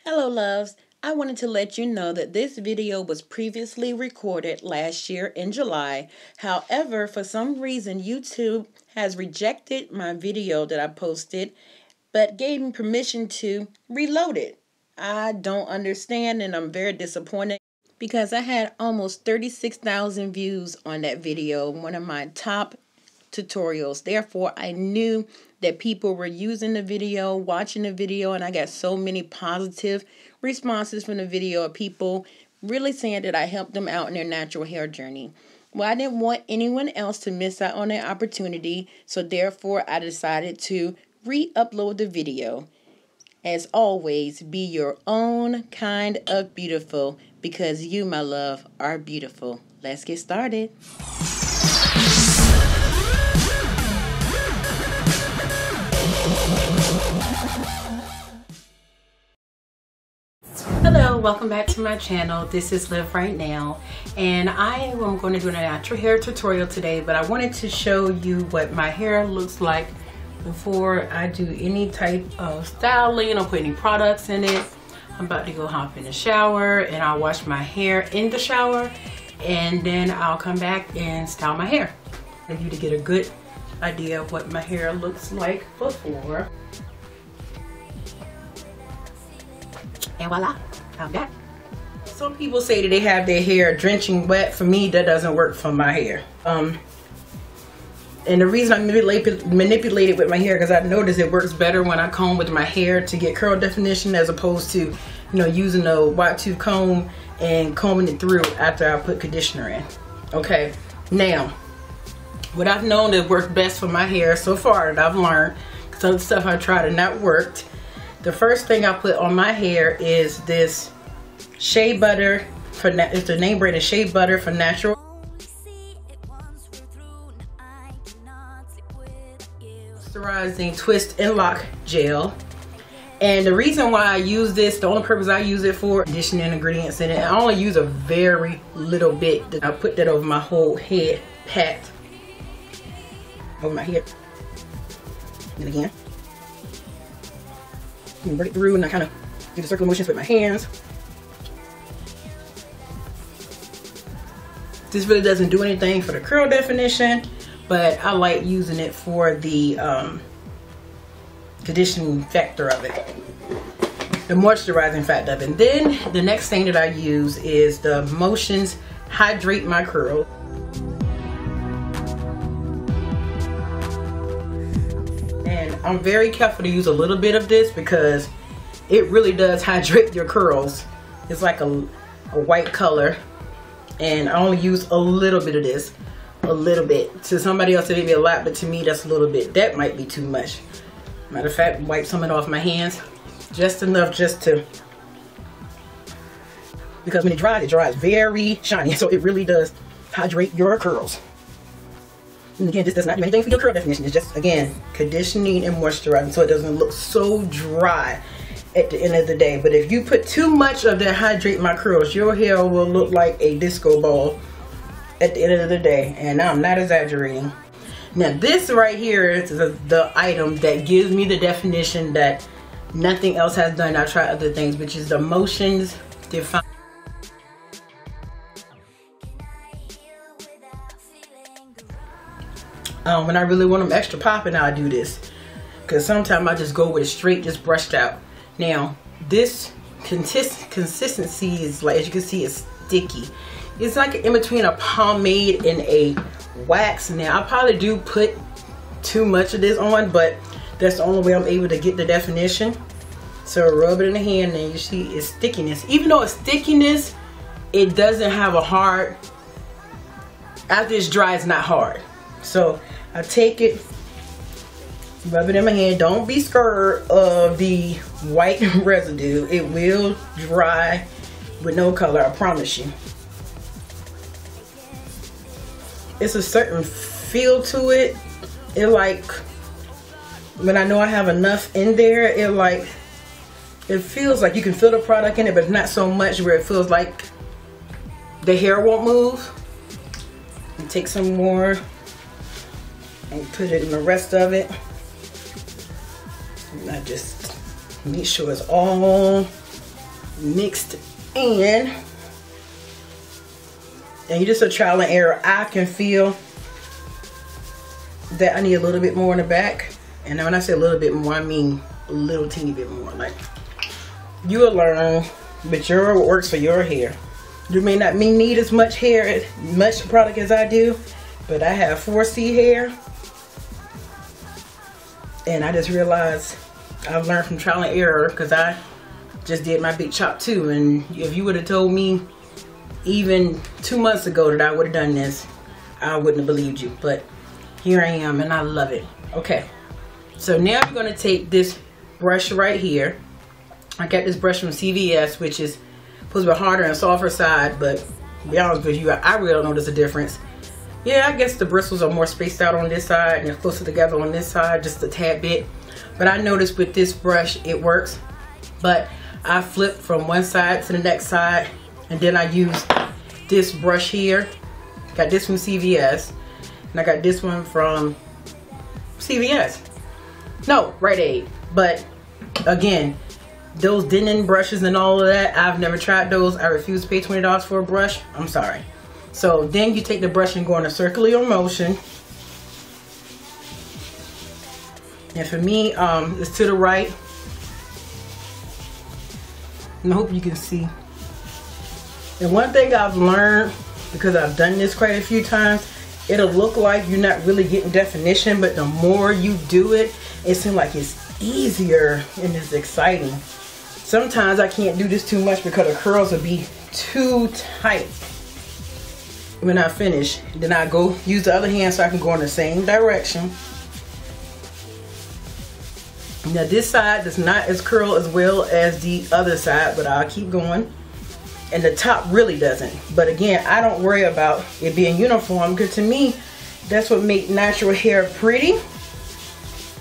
Hello loves, I wanted to let you know that this video was previously recorded last year in July. However, for some reason YouTube has rejected my video that I posted but gave me permission to reload it. I don't understand and I'm very disappointed because I had almost 36,000 views on that video, one of my top tutorials. Therefore, I knew that people were using the video, watching the video, and I got so many positive responses from the video of people really saying that I helped them out in their natural hair journey. Well, I didn't want anyone else to miss out on that opportunity, so therefore I decided to re-upload the video. As always, be your own kind of beautiful because you, my love, are beautiful. Let's get started. Hello, welcome back to my channel. This is Live Right Now, and I am going to do a natural hair tutorial today, but I wanted to show you what my hair looks like before I do any type of styling or put any products in it. I'm about to go hop in the shower and I'll wash my hair in the shower, and then I'll come back and style my hair for you to get a good idea of what my hair looks like before. And voila, I'm back. Some people say that they have their hair drenching wet. For me, that doesn't work for my hair. And the reason I manipulate it with my hair because I noticed it works better when I comb with my hair to get curl definition as opposed to, you know, using a wide tooth comb and combing it through after I put conditioner in. Okay, now what I've known that worked best for my hair so far that I've learned, because other stuff I tried and not worked. The first thing I put on my hair is this shea butter for it's the name brand is Shea Butter for Natural. Moisturizing twist and lock gel. And the reason why I use this, the only purpose I use it for, conditioning ingredients in it. I only use a very little bit. I put that over my whole head, packed over my head. And again, and run it through, and I kind of do the circular motions with my hands. This really doesn't do anything for the curl definition, but I like using it for the conditioning factor of it, the moisturizing factor of it. And then the next thing that I use is the Motions Hydrate My Curl. And I'm very careful to use a little bit of this because it really does hydrate your curls. It's like a white color, and I only use a little bit of this. A little bit. To somebody else it may be a lot, but to me that's a little bit. That might be too much. Matter of fact, wipe some of it off my hands. Just enough just to, because when it dries very shiny. So it really does hydrate your curls. And again, this does not do anything for your curl definition. It's just, again, conditioning and moisturizing so it doesn't look so dry at the end of the day. But if you put too much of that Hydrate My Curls, your hair will look like a disco ball at the end of the day, and I'm not exaggerating. Now this right here is the item that gives me the definition that nothing else has done. I tried other things, which is the Motions Define. When I really want them extra popping, I do this, because sometimes I just go with it straight, just brushed out. Now this consistency is, like, as you can see, it's sticky. It's like in between a pomade and a wax. Now I probably do put too much of this on, but that's the only way I'm able to get the definition. So rub it in the hand and you see it's stickiness. Even though it's stickiness, it doesn't have a hard, after it's dry it's not hard. So I take it, rub it in my hand. Don't be scared of the white residue. It will dry with no color, I promise you. It's a certain feel to it. It, like, when I know I have enough in there, it feels like you can feel the product in it, but not so much where it feels like the hair won't move. And take some more and put it in the rest of it. And I just make sure it's all mixed in. And you just a trial and error. I can feel that I need a little bit more in the back. And when I say a little bit more, I mean a little teeny bit more. Like, you will learn, but your works for your hair. You may not need as much hair, much product as I do, but I have 4C hair. And I just realized I've learned from trial and error, because I just did my big chop too. And if you would have told me even 2 months ago that I would have done this, I wouldn't have believed you. But here I am, and I love it. Okay, so now you're going to take this brush right here. I got this brush from CVS, which is supposed to be harder and softer side, but to be honest with you, I really don't notice a difference. Yeah, I guess the bristles are more spaced out on this side and they're closer together on this side, just a tad bit. But I noticed with this brush, it works. But I flip from one side to the next side, and then I use this brush here. Got this from CVS, and I got this one from CVS. No, Rite Aid. But again, those Denon brushes and all of that, I've never tried those. I refuse to pay $20 for a brush. I'm sorry. So then you take the brush and go in a circular motion. And for me, it's to the right. And I hope you can see. And one thing I've learned, because I've done this quite a few times, it'll look like you're not really getting definition, but the more you do it, it seems like it's easier and it's exciting. Sometimes I can't do this too much because the curls will be too tight when I finish. Then I go use the other hand so I can go in the same direction. Now this side does not as curl as well as the other side, but I'll keep going. And the top really doesn't. But again, I don't worry about it being uniform, because to me, that's what makes natural hair pretty,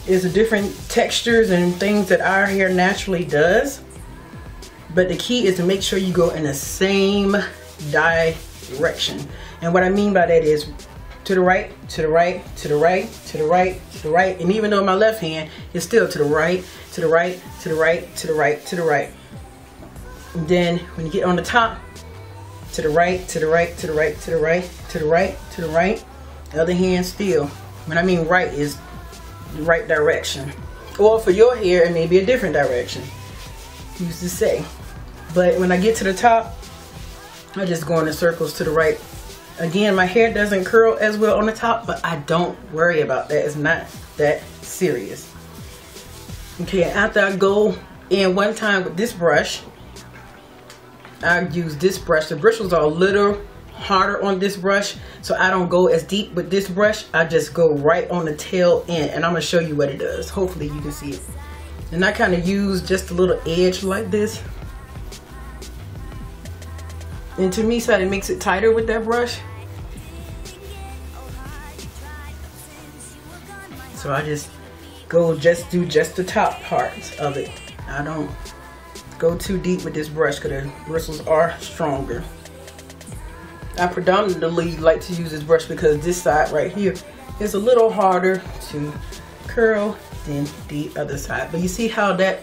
is the different textures and things that our hair naturally does. But the key is to make sure you go in the same direction. And what I mean by that is to the right, to the right, to the right, to the right, to the right. And even though my left hand is still to the right, to the right, to the right, to the right, to the right. And then when you get on the top, to the right, to the right, to the right, to the right, to the right, to the right. The other hand still. When I mean right is the right direction. Or for your hair, it may be a different direction. Used to say. But when I get to the top, I just go in the circles to the right. Again, my hair doesn't curl as well on the top, but I don't worry about that. It's not that serious. Okay, after I go in one time with this brush, I use this brush. The bristles are a little harder on this brush, so I don't go as deep with this brush. I just go right on the tail end, and I'm going to show you what it does. Hopefully you can see it. And I kind of use just a little edge like this. And to me, so it makes it tighter with that brush. So I just go do just the top parts of it. I don't go too deep with this brush because the bristles are stronger. I predominantly like to use this brush because this side right here is a little harder to curl than the other side. But you see how that,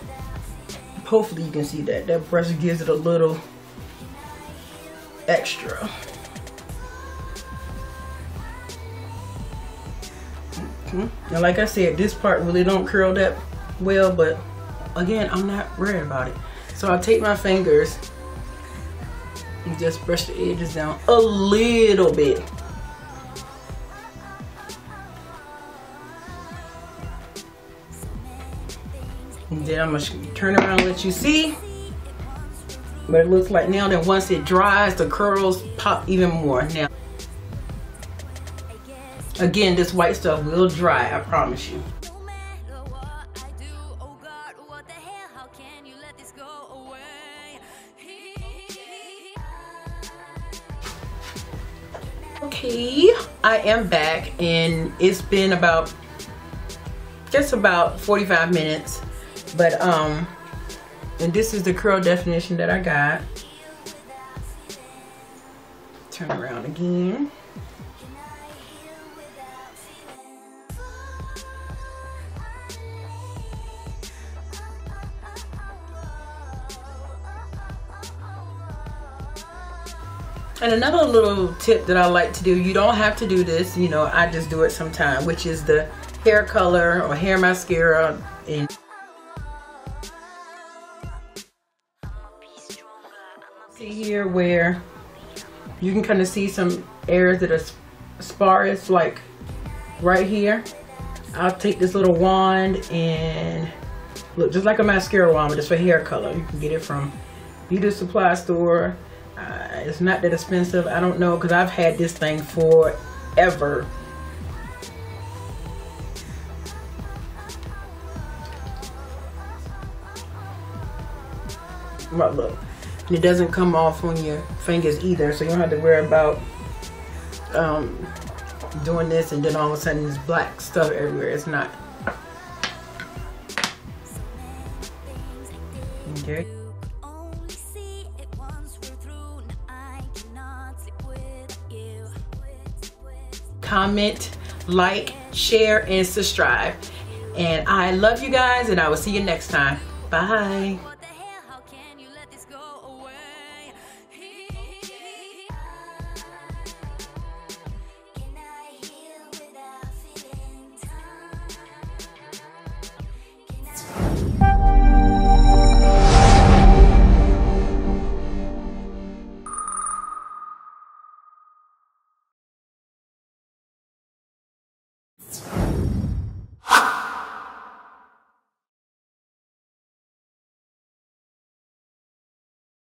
hopefully you can see that, that brush gives it a little extra. Now like I said, this part really don't curl that well, but again, I'm not worried about it. So I'll take my fingers and just brush the edges down a little bit. And then I'm going to turn around and let you see what it looks like now. Then once it dries, the curls pop even more. Now, again, this white stuff will dry, I promise you. Okay, I am back, and it's been about just about 45 minutes, but and this is the curl definition that I got. Turn around again. And another little tip that I like to do, you don't have to do this, you know, I just do it sometime, which is the hair color or hair mascara. And see here where you can kind of see some areas that are sparse, like right here. I'll take this little wand and look, just like a mascara wand, but it's for hair color. You can get it from beauty supply store. It's not that expensive. I don't know, because I've had this thing forever. But look, and it doesn't come off on your fingers either, so you don't have to worry about doing this and then all of a sudden there's black stuff everywhere. It's not. Okay. Comment, like, share, and subscribe. And I love you guys, and I will see you next time. Bye.